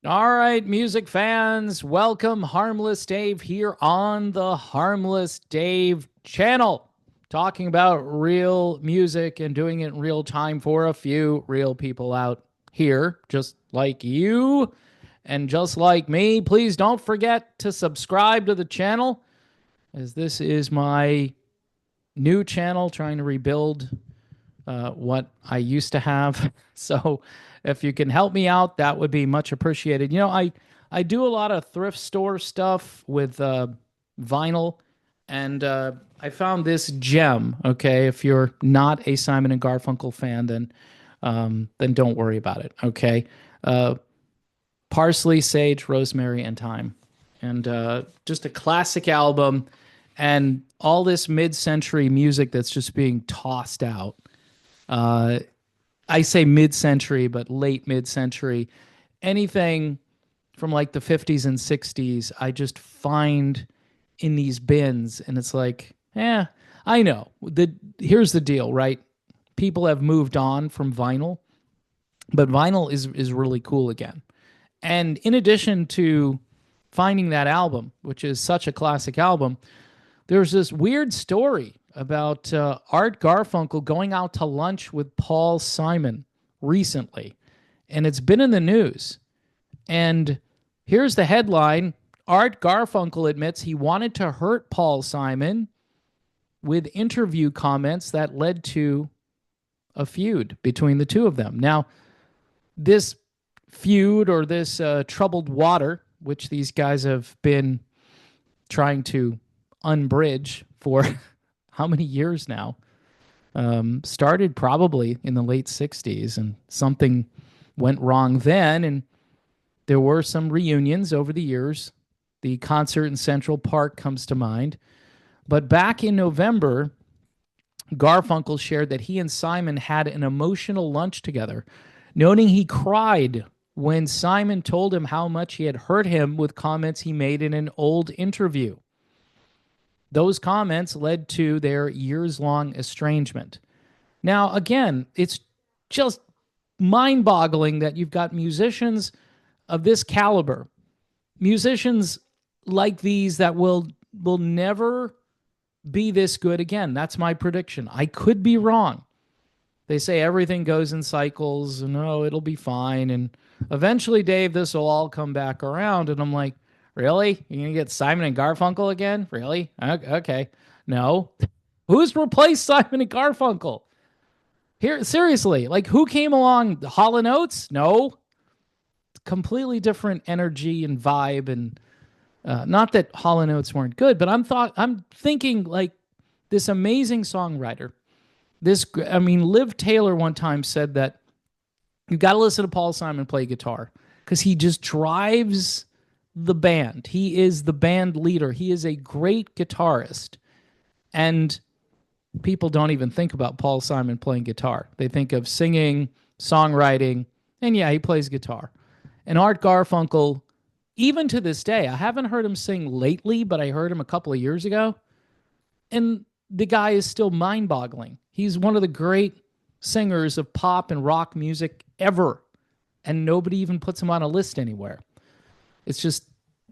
All right, music fans, welcome Harmless Dave here on the Harmless Dave channel, talking about real music and doing it in real time for a few real people out here, just like you and just like me. Please don't forget to subscribe to the channel, as this is my new channel trying to rebuild what I used to have. So if you can help me out, that would be much appreciated. I do a lot of thrift store stuff with vinyl, and I found this gem. Okay, if you're not a Simon and Garfunkel fan, then don't worry about it. Okay, uh, parsley, sage, rosemary, and thyme, and just a classic album, and all this mid-century music that's just being tossed out. uh, I say mid-century, but late mid-century. Anything from like the 50s and 60s, I just find in these bins, and it's like, I know. Here's the deal, right? People have moved on from vinyl, but vinyl is really cool again. And in addition to finding that album, which is such a classic album, there's this weird story about Art Garfunkel going out to lunch with Paul Simon recently, and it's been in the news. And here's the headline: Art Garfunkel admits he wanted to hurt Paul Simon with interview comments that led to a feud between the two of them. Now, this feud, or this troubled water, which these guys have been trying to unbridge for how many years now, started probably in the late 60s, and something went wrong then, and there were some reunions over the years. The concert in Central Park comes to mind. But back in November, Garfunkel shared that he and Simon had an emotional lunch together, noting he cried when Simon told him how much he had hurt him with comments he made in an old interview. Those comments led to their years-long estrangement. Now, again, it's just mind-boggling that you've got musicians of this caliber, musicians like these that will never be this good again. That's my prediction. I could be wrong. They say everything goes in cycles, and it'll be fine. And eventually, Dave, this will all come back around. And I'm like, really? You're going to get Simon and Garfunkel again? Really? Okay. No. Who's replaced Simon and Garfunkel? Here, seriously, like, who came along? Hall & Oates? No. Completely different energy and vibe. And not that Hall & Oates weren't good, but I'm thinking, like, this amazing songwriter. Liv Taylor one time said that you got to listen to Paul Simon play guitar because he just drives the band. He is the band leader. He is a great guitarist. And people don't even think about Paul Simon playing guitar. They think of singing, songwriting, and yeah, he plays guitar. And Art Garfunkel, even to this day, I haven't heard him sing lately, but I heard him a couple of years ago. And the guy is still mind-boggling. He's one of the great singers of pop and rock music ever. And nobody even puts him on a list anywhere. It's just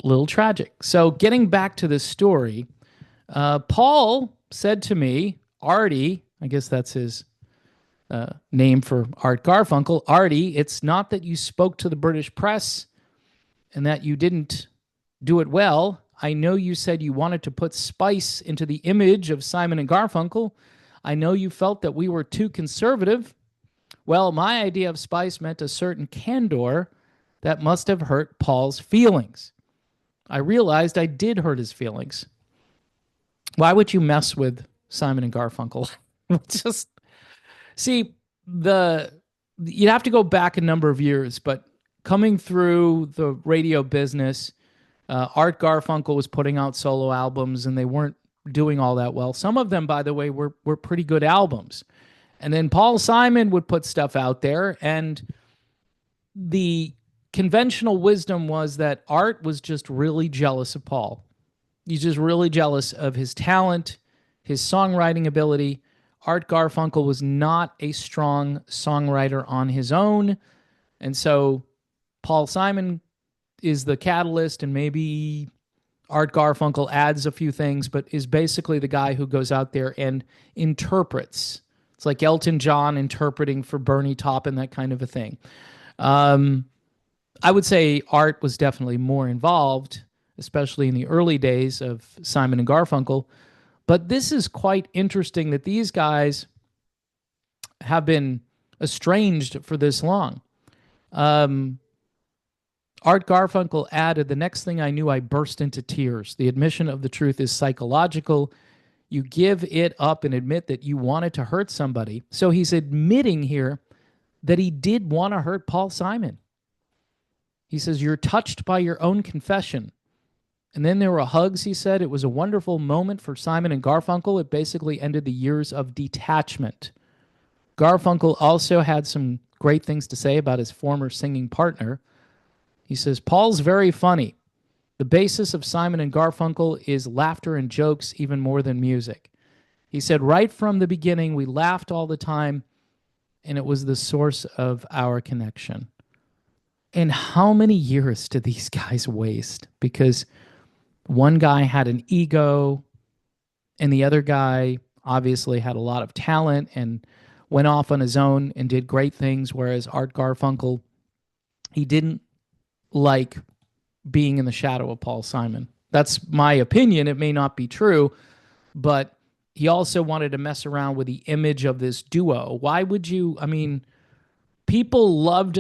a little tragic. So getting back to this story, Paul said to me, Artie, I guess that's his name for Art Garfunkel, Artie, it's not that you spoke to the British press and that you didn't do it well. I know you said you wanted to put spice into the image of Simon and Garfunkel. I know you felt that we were too conservative. Well, my idea of spice meant a certain candor that must have hurt Paul's feelings. I realized I did hurt his feelings. Why would you mess with Simon and Garfunkel? Just see, you'd have to go back a number of years, but coming through the radio business, Art Garfunkel was putting out solo albums, and they weren't doing all that well. Some of them, by the way, were pretty good albums. And then Paul Simon would put stuff out there, and the conventional wisdom was that Art was just really jealous of Paul. He's just really jealous of his talent, his songwriting ability. Art Garfunkel was not a strong songwriter on his own. And so Paul Simon is the catalyst, and maybe Art Garfunkel adds a few things, but is basically the guy who goes out there and interprets. It's like Elton John interpreting for Bernie Taupin, that kind of a thing. Um, I would say Art was definitely more involved, especially in the early days of Simon and Garfunkel. But this is quite interesting that these guys have been estranged for this long. Um, Art Garfunkel added, "The next thing I knew, I burst into tears. The admission of the truth is psychological. You give it up and admit that you wanted to hurt somebody." So he's admitting here that he did want to hurt Paul Simon. He says, "You're touched by your own confession." And then there were hugs, he said. "It was a wonderful moment for Simon and Garfunkel. It basically ended the years of detachment." Garfunkel also had some great things to say about his former singing partner. He says, "Paul's very funny. The basis of Simon and Garfunkel is laughter and jokes even more than music." He said, "Right from the beginning, we laughed all the time, and it was the source of our connection." And how many years did these guys waste? Because one guy had an ego, and the other guy obviously had a lot of talent and went off on his own and did great things, whereas Art Garfunkel, he didn't like being in the shadow of Paul Simon. That's my opinion. It may not be true, but he also wanted to mess around with the image of this duo. Why would you? I mean, people loved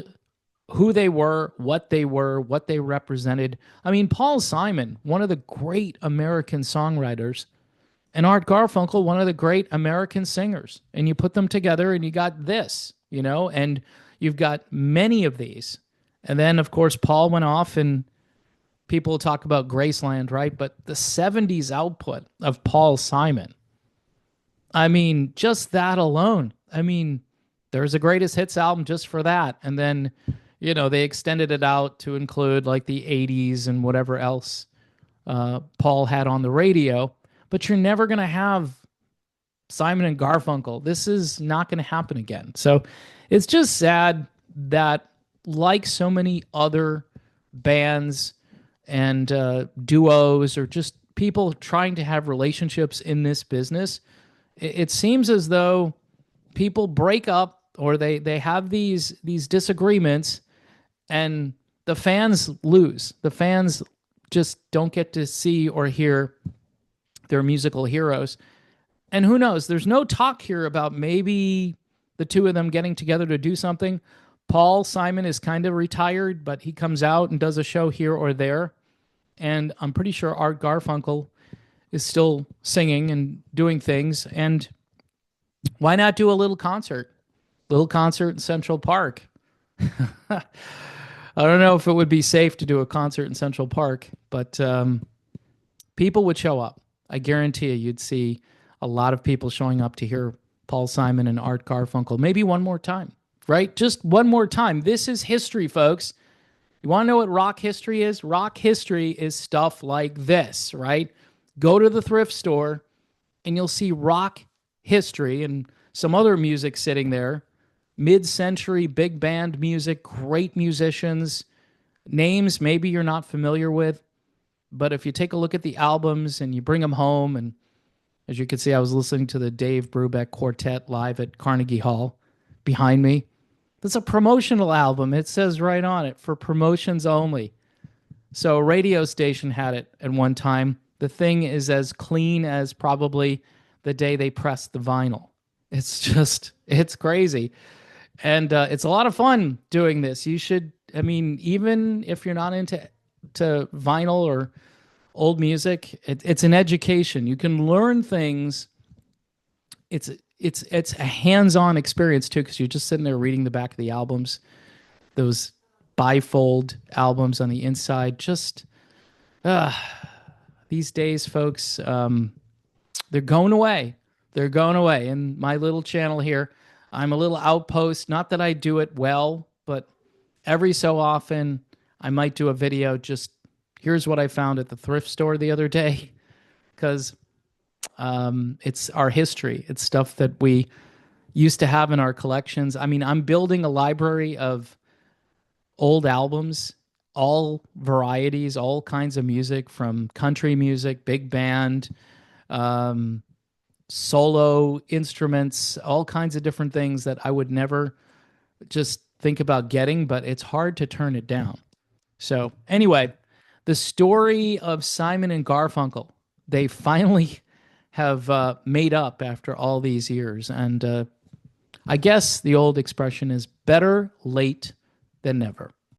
who they were, what they represented. I mean, Paul Simon, one of the great American songwriters, and Art Garfunkel, one of the great American singers. And you put them together and you got this, and you've got many of these. And then, of course, Paul went off, and people talk about Graceland, right? But the 70s output of Paul Simon, I mean, just that alone. I mean, there's a greatest hits album just for that. And then, they extended it out to include like the 80s and whatever else Paul had on the radio. But you're never going to have Simon and Garfunkel. This is not going to happen again. So it's just sad that, like so many other bands and duos, or just people trying to have relationships in this business, it seems as though people break up, or they have these disagreements, and the fans lose. The fans just don't get to see or hear their musical heroes. And who knows? There's no talk here about maybe the two of them getting together to do something. Paul Simon is kind of retired, but he comes out and does a show here or there. And I'm pretty sure Art Garfunkel is still singing and doing things. And why not do a little concert? Little concert in Central Park. I don't know if it would be safe to do a concert in Central Park, but people would show up. I guarantee you'd see a lot of people showing up to hear Paul Simon and Art Garfunkel. Maybe one more time, right? Just one more time. This is history, folks. You want to know what rock history is? Rock history is stuff like this, right? Go to the thrift store and you'll see rock history and some other music sitting there. Mid-century big band music, great musicians, names maybe you're not familiar with. But if you take a look at the albums and you bring them home, and as you can see, I was listening to the Dave Brubeck Quartet live at Carnegie Hall behind me. That's a promotional album. It says right on it, for promotions only. So a radio station had it at one time. The thing is as clean as probably the day they pressed the vinyl. It's crazy. And it's a lot of fun doing this. You should, even if you're not into vinyl or old music, it's an education. You can learn things. It's a hands-on experience too, because you're just sitting there reading the back of the albums, those bifold albums on the inside. Just these days, folks, they're going away. They're going away. And my little channel here, I'm a little outpost. Not that I do it well, but every so often I might do a video. Just here's what I found at the thrift store the other day, because it's our history. It's stuff that we used to have in our collections. I'm building a library of old albums all varieties, all kinds of music from country music, big band, um, solo instruments, all kinds of different things that I would never just think about getting, but it's hard to turn it down. So, anyway, the story of Simon and Garfunkel, they finally have made up after all these years. And I guess the old expression is better late than never.